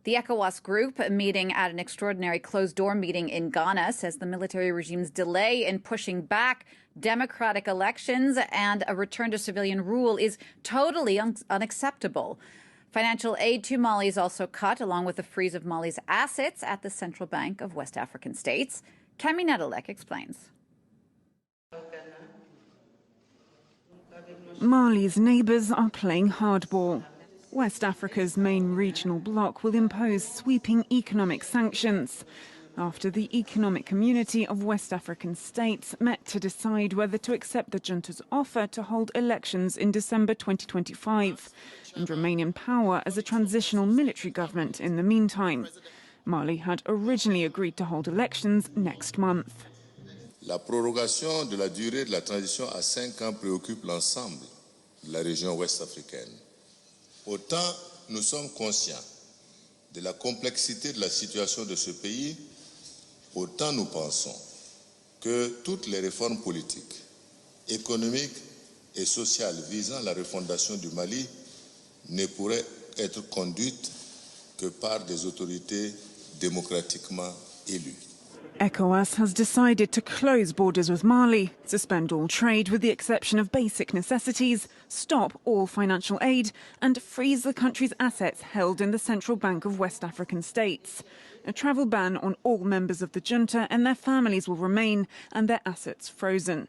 The Ecowas group, meeting at an extraordinary closed-door meeting in Ghana, says the military regime's delay in pushing back democratic elections and a return to civilian rule is totally unacceptable. Financial aid to Mali is also cut, along with the freeze of Mali's assets at the Central Bank of West African States. Kemi Nedelek explains. Mali's neighbours are playing hardball. West Africa's main regional bloc will impose sweeping economic sanctions after the Economic Community of West African States met to decide whether to accept the junta's offer to hold elections in December 2025 and remain in power as a transitional military government in the meantime. Mali had originally agreed to hold elections next month. La prorogation de la durée de la transition à 5 ans préoccupe l'ensemble de la région ouest africaine. Autant nous sommes conscients de la complexité de la situation de ce pays, autant nous pensons que toutes les réformes politiques, économiques et sociales visant la refondation du Mali ne pourraient être conduites que par des autorités démocratiquement élues. Ecowas has decided to close borders with Mali, suspend all trade with the exception of basic necessities, stop all financial aid and freeze the country's assets held in the Central Bank of West African States. A travel ban on all members of the junta and their families will remain and their assets frozen.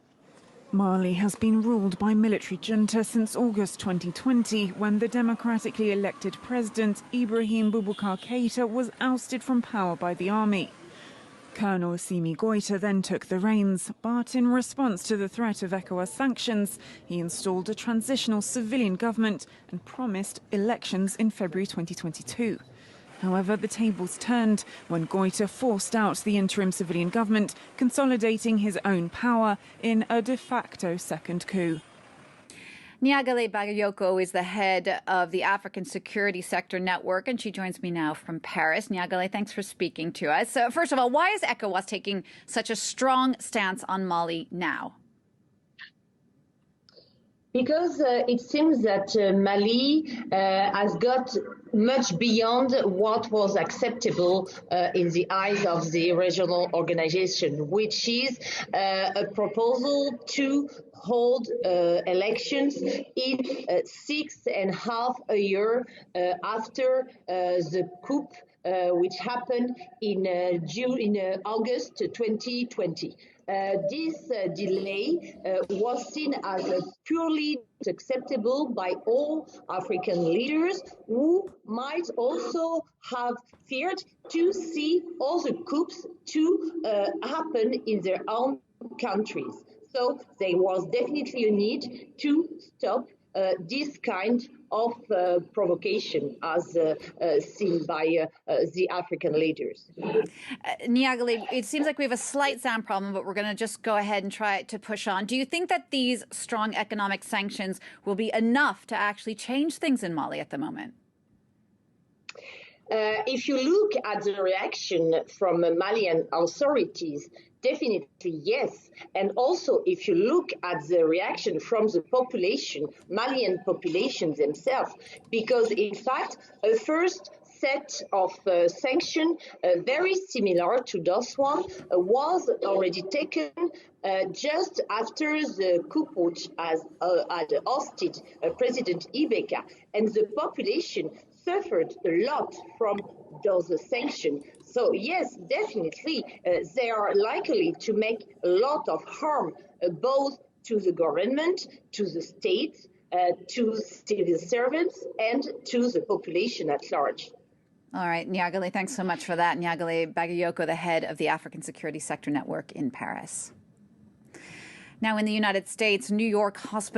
Mali has been ruled by military junta since August 2020, when the democratically elected president Ibrahim Boubacar Keïta was ousted from power by the army. Colonel Assimi Goïta then took the reins, but in response to the threat of ECOWAS sanctions, he installed a transitional civilian government and promised elections in February 2022. However, the tables turned when Goïta forced out the interim civilian government, consolidating his own power in a de facto second coup. Niagalé Bagayoko is the head of the African Security Sector Network, and she joins me now from Paris. Niagalé, thanks for speaking to us. So, first of all, why is ECOWAS taking such a strong stance on Mali now? Because it seems that Mali has got much beyond what was acceptable in the eyes of the regional organization, which is a proposal to hold elections in 6.5 years after the coup which happened in August 2020. This delay was seen as purely acceptable by all African leaders, who might also have feared to see all the coups to happen in their own countries. So there was definitely a need to stop this kind of provocation as seen by the African leaders. Niagalé, it seems like we have a slight sound problem, but we're going to just go ahead and try to push on. Do you think that these strong economic sanctions will be enough to actually change things in Mali at the moment? If you look at the reaction from Malian authorities, definitely yes. And also, if you look at the reaction from the population, Malian population themselves, because in fact, a first set of sanctions very similar to this one was already taken just after the coup which had ousted President Ibeka, and the population suffered a lot from those sanctions. So yes, definitely, they are likely to make a lot of harm, both to the government, to the state, to civil servants, and to the population at large. All right, Niagalé, thanks so much for that. Niagalé Bagayoko, the head of the African Security Sector Network in Paris. Now, in the United States, New York hospitals